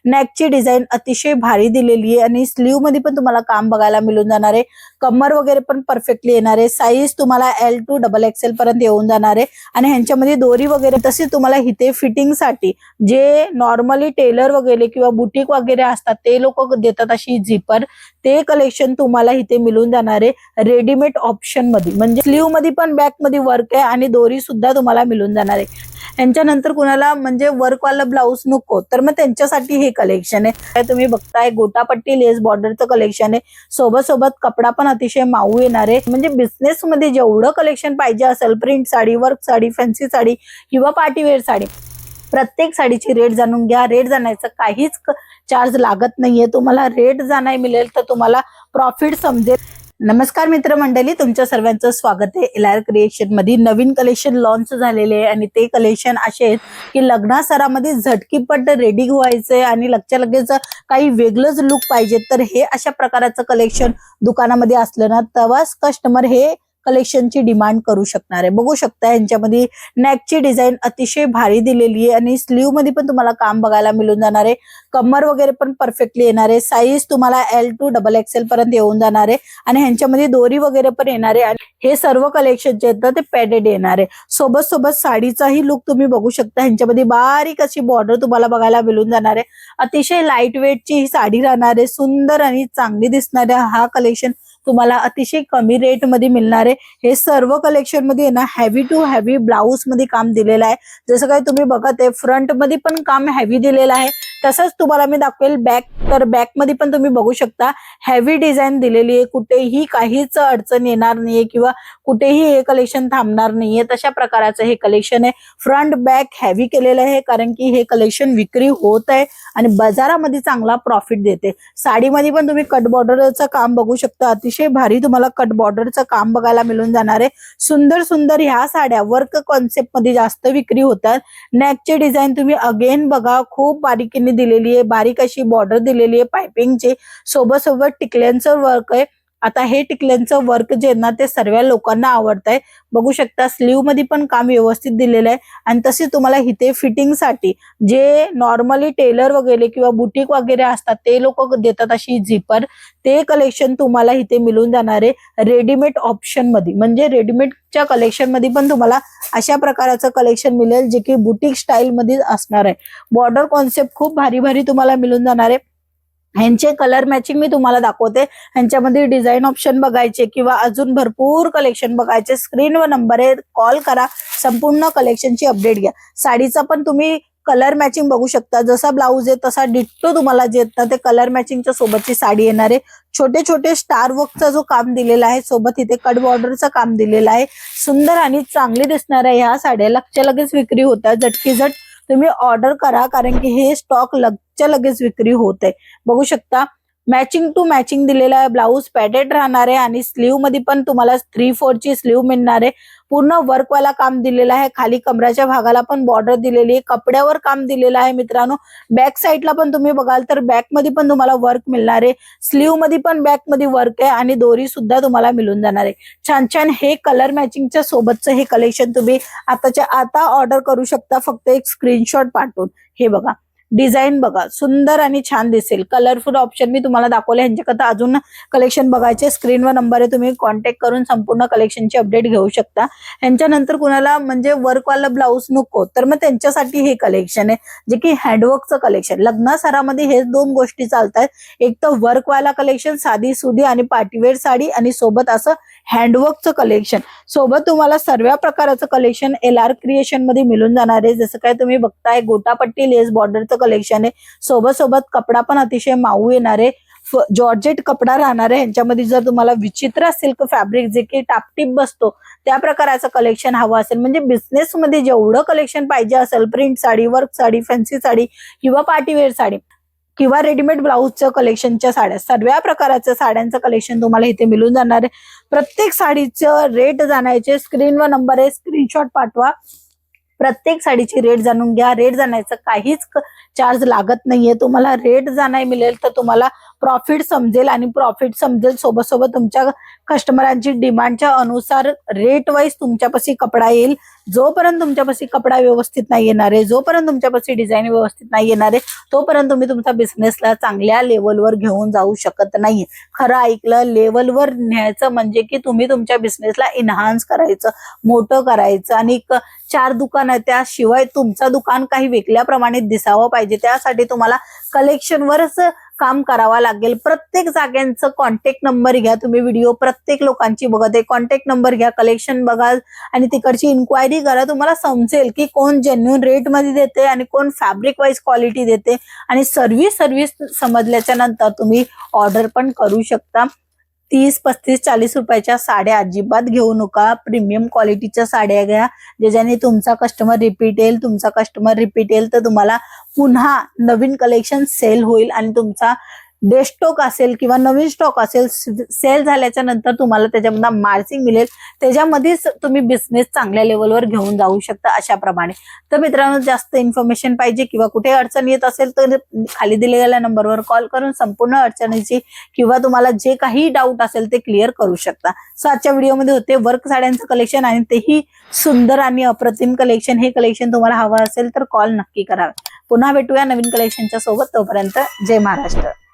नेकची design अतिशय भारी दिलेली आहे आणि स्लीव मध्ये पण तुम्हाला काम बघायला मिळून जाणार आहे। कमर वगैरे पण परफेक्टली येणार आहे। साईज तुम्हाला L to XXL पर्यंत येऊन जाणार आहे आणि ह्यांच्यामध्ये दोरी वगैरे तसे तुम्हाला इथे फिटिंग साठी जे नॉर्मली टेलर वगैरे किंवा बुटीक वगैरे असतात ते लोक देतात अशी झिपर, ते कलेक्शन तुम्हाला इथे मिळून जाणार आहे रेडीमेड ऑप्शन मध्ये। म्हणजे स्लीव मध्ये पण बॅक मध्ये वर्क आहे आणि दोरी सुद्धा तुम्हाला मिळून जाणार आहे। यांच्यानंतर कुणाला म्हणजे वर्क वाला ब्लाउज नको तर मग त्यांच्यासाठी हे कलेक्शन आहे। तुम्ही बघताय गोटापट्टी लेस बॉर्डरचं कलेक्शन आहे। सोबत कपडा पण अतिशय माऊ येणार आहे। म्हणजे बिझनेस मध्ये जेवढं कलेक्शन पाहिजे असेल, print sari, work sari, fancy sari किंवा पार्टीवेअर साडी, प्रत्येक साडीची रेट जाणून घ्या। रेट जाणायचं काहीच चार्ज लागत नाहीये। तुम्हाला रेट जाणाय मिळेल तर तुम्हाला प्रॉफिट समजेल। नमस्कार मित्रमंडळी, तुमच्या सर्वांचं स्वागत आहे LR क्रिएशन मध्ये। नवीन कलेक्शन लॉन्च झालेले आहे आणि ते कलेक्शन असे आहेत की लग्नासरामध्ये झटकीपट रेडी व्हायचंय आणि लगच्या लगेच काही वेगळंच लुक पाहिजे तर हे अशा प्रकारचं कलेक्शन दुकानामध्ये असलं ना तेव्हाच कस्टमर हे कलेक्शनची डिमांड करू शकणार आहे। बघू शकता यांच्यामध्ये नेकची डिझाईन अतिशय भारी दिलेली आहे आणि स्लीव मध्ये पण तुम्हाला काम बघायला मिळून जाणार आहे। कमर वगैरे पण परफेक्टली येणार आहे। साईज तुम्हाला L to XXL पर्यंत येऊन जाणार आहे आणि ह्यांच्यामध्ये दोरी वगैरे पण येणार आहे आणि हे सर्व कलेक्शन जे आहेत ते पॅडेड येणार आहे। सोबत साडीचाही लुक तुम्ही बघू शकता। ह्यांच्यामध्ये बारीक अशी बॉर्डर तुम्हाला बघायला मिळून जाणार आहे। अतिशय लाईट वेटची ही साडी राहणार आहे। सुंदर आणि चांगली दिसणाऱ्या हा कलेक्शन तुम्हाला अतिशय कमी रेट मध्ये मिळणार आहे। हे सर्व कलेक्शन मध्ये ना हेवी टू हेवी ब्लाउज मध्ये काम दिलेलं आहे। जसं काही तुम्ही बघत आहे फ्रंट मध्ये पण काम हेवी दिलेलं आहे, तसंच तुम्हाला मी दाखवेल बॅक, तर बॅक मध्ये पण तुम्ही बघू शकता हेवी डिझाईन दिलेली आहे। कुठेही काहीच अडचण येणार नाहीये किंवा कुठेही हे कलेक्शन थांबणार नाहीये, तशा प्रकारचं हे कलेक्शन आहे। फ्रंट बॅक हेवी केलेलं आहे कारण की हे कलेक्शन विक्री होत आहे आणि बाजारामध्ये चांगला प्रॉफिट देते। साडीमध्ये पण तुम्ही कट बॉर्डरचं काम बघू शकता। अतिशय भारी तुम्हाला कट बॉर्डरचं काम बघायला मिळून जाणार आहे। सुंदर ह्या साड्या वर्क कॉन्सेप्ट मध्ये जास्त विक्री होतात। नेकचे डिझाईन तुम्ही अगेन बघा, खूप बारीकीने दिलेली आहे। बारीक अशी बॉर्डर दिलेली आहे पाइपिंगचे। सोबत टिकल्यांचं वर्क आहे। आता हे टिकल्यांचं वर्क जे ना ते सर्व लोकांना आवडतंय। बघू शकता स्लीव मध्ये पण काम व्यवस्थित दिलेलं आहे आणि तसे तुम्हाला इथे फिटिंग साठी जे नॉर्मली टेलर वगैरे किंवा बुटीक वगैरे असतात ते लोक देतात अशी झिपर, ते कलेक्शन तुम्हाला इथे मिळून जाणार आहे रेडीमेड ऑप्शन मध्ये। म्हणजे रेडीमेडच्या कलेक्शन मध्ये पण तुम्हाला अशा प्रकारचं कलेक्शन मिळेल जे की बुटीक स्टाईल मध्ये असणार आहे। बॉर्डर कॉन्सेप्ट खूप भारी तुम्हाला मिळून जाणार आहे। ह्यांचे कलर मॅचिंग मी तुम्हाला दाखवते। ह्यांच्यामध्ये डिझाईन ऑप्शन बघायचे किंवा अजून भरपूर कलेक्शन बघायचे, स्क्रीनवर नंबर आहे, कॉल करा, संपूर्ण कलेक्शनची अपडेट घ्या। साडीचा पण तुम्ही कलर मॅचिंग बघू शकता। जसा ब्लाऊज आहे तसा डिट्टो तुम्हाला जे ना ते कलर मॅचिंगच्या सोबतची साडी येणार आहे। छोटे स्टार वर्कचा जो काम दिलेला आहे, सोबत इथे कट बॉर्डरचं काम दिलेलं आहे। सुंदर आणि चांगली दिसणार आहे ह्या साड्या। लगच्या लगेच विक्री होतात, झटकीझट तुम्ही ऑर्डर करा कारण की हे स्टॉक लगच्या लगेच विक्री होत आहे। बघू शकता मॅचिंग टू मॅचिंग दिलेला आहे। ब्लाऊज पॅडेड राहणार आहे आणि स्लीव मध्ये पण तुम्हाला 3/4 ची स्लीव मिळणार आहे। पूर्ण वर्क वाला काम दिलेला आहे। खाली कमराच्या भागाला पण बॉर्डर दिलेली आहे, कपड्यावर काम दिलेलं आहे मित्रांनो। बॅक साईडला पण तुम्ही बघाल तर बॅक मध्ये पण तुम्हाला वर्क मिळणार आहे। स्लीव मध्ये पण बॅक मध्ये वर्क आहे आणि दोरी सुद्धा तुम्हाला मिळून जाणार आहे। छान हे कलर मॅचिंगच्या सोबतचं हे कलेक्शन तुम्ही आताच्या आता ऑर्डर करू शकता, फक्त एक स्क्रीनशॉट पाठवून। हे बघा डिझाईन बघा, सुंदर आणि छान दिसेल। कलरफुल ऑप्शन मी तुम्हाला दाखवले। ह्यांच्याकरता अजून कलेक्शन बघायचे, स्क्रीनवर नंबर आहे, तुम्ही कॉन्टॅक्ट करून संपूर्ण कलेक्शनची अपडेट घेऊ शकता। ह्यांच्यानंतर कुणाला म्हणजे वर्क वाला ब्लाऊज नको तर मग त्यांच्यासाठी हे कलेक्शन आहे जे की हँडवर्कचं कलेक्शन। लग्नासरामध्ये हे दोन गोष्टी चालतात, एक तर वर्क वाला कलेक्शन साधी सुधी आणि पार्टीवेअर साडी आणि सोबत असं हँडवर्कचं कलेक्शन। सोबत तुम्हाला सर्व प्रकारचं कलेक्शन LR क्रिएशन मध्ये मिळून जाणार आहे। जसं काय तुम्ही बघताय गोटापट्टी लेस बॉर्डरचं कलेक्शन आहे। सोबत कपडा पण अतिशय माऊ येणार आहे। जॉर्जेट कपडा राहणार आहे। ह्यांच्यामध्ये जर तुम्हाला विचित्र सिल्क फॅब्रिक जे की टापटीप बसतो त्या प्रकारचं कलेक्शन हवं असेल, म्हणजे बिझनेस मध्ये जेवढं कलेक्शन पाहिजे असेल, print sari, work sari, fancy sari किंवा पार्टीवेअर साडी किंवा रेडीमेड ब्लाऊजचं कलेक्शनच्या साड्या, सर्व प्रकारच्या साड्यांचं कलेक्शन तुम्हाला इथे मिळून जाणार आहे। प्रत्येक साडीचं रेट जाणायचे, स्क्रीनवर नंबर आहे, स्क्रीनशॉट पाठवा। प्रत्येक साडीची रेट जाणून घ्या। रेट जाणायचं काहीच चार्ज लागत नाहीये। तुम्हाला रेट जाणाय मिळेल तर तुम्हाला प्रॉफिट समजेल आणि प्रॉफिट समजेल सोबत तुमच्या कस्टमरांची डिमांडच्या अनुसार रेट वाईज तुमच्यापाशी कपडा येईल जोपर्यंत तुमच्यापाशी कपडा व्यवस्थित नाही येणार आहे, जोपर्यंत तुमच्यापाशी डिझाईन व्यवस्थित नाही येणार आहे, तोपर्यंत तुम्ही तुमचा बिझनेसला चांगल्या लेवलवर घेऊन जाऊ शकत नाही. खरं ऐकलं, लेवलवर न्यायचं म्हणजे की तुम्ही तुमच्या बिझनेसला इन्हान्स करायचं, मोठं करायचं आणि 4 दुकान आहे त्याशिवाय तुमचं दुकान काही वेगळ्या प्रमाणात दिसावं पाहिजे. त्यासाठी तुम्हाला कलेक्शनवरच काम करावं लागेल. प्रत्येक जाग्यांचं कॉन्टॅक्ट नंबर घ्या तुम्ही. व्हिडिओ प्रत्येक लोकांची बघत आहे, कॉन्टॅक्ट नंबर घ्या, कलेक्शन बघा आणि तिकडची इन्क्वायरी करा. तुम्हाला समजेल की कोण जेन्युइन रेट मध्ये देते आणि कोण फॅब्रिक वाईज क्वालिटी देते. आणि सर्व्हिस समजल्याच्या नंतर तुम्ही ऑर्डर पण करू शकता. 30, 35, 40 रुपयाच्या साड्या अजिबात घेऊ नका. प्रीमियम क्वालिटीच्या साड्या घ्या, ज्याच्याने तुमचा कस्टमर रिपीट येईल तर तुम्हाला पुन्हा नवीन कलेक्शन सेल होईल आणि तुमचा डे स्टॉक असेल किंवा नवीन स्टॉक असेल, सेल झाल्याच्या नंतर तुम्हाला त्याच्यामध्ये मार्जिन मिळेल. त्याच्यामध्येच तुम्ही बिझनेस चांगल्या लेवलवर घेऊन जाऊ शकता अशा प्रमाणे. तर मित्रांनो, जास्त इन्फॉर्मेशन पाहिजे किंवा कुठे अडचण येत असेल तर खाली दिलेल्या नंबरवर कॉल करून संपूर्ण अडचणीची किंवा तुम्हाला जे काही डाऊट असेल ते क्लिअर करू शकता. सो आजच्या व्हिडिओमध्ये होते वर्क साड्यांचं कलेक्शन आणि तेही सुंदर आणि अप्रतिम कलेक्शन. हे कलेक्शन तुम्हाला हवं असेल तर कॉल नक्की करा. पुन्हा भेटूया नवीन कलेक्शनच्या सोबत. तोपर्यंत जय महाराष्ट्र.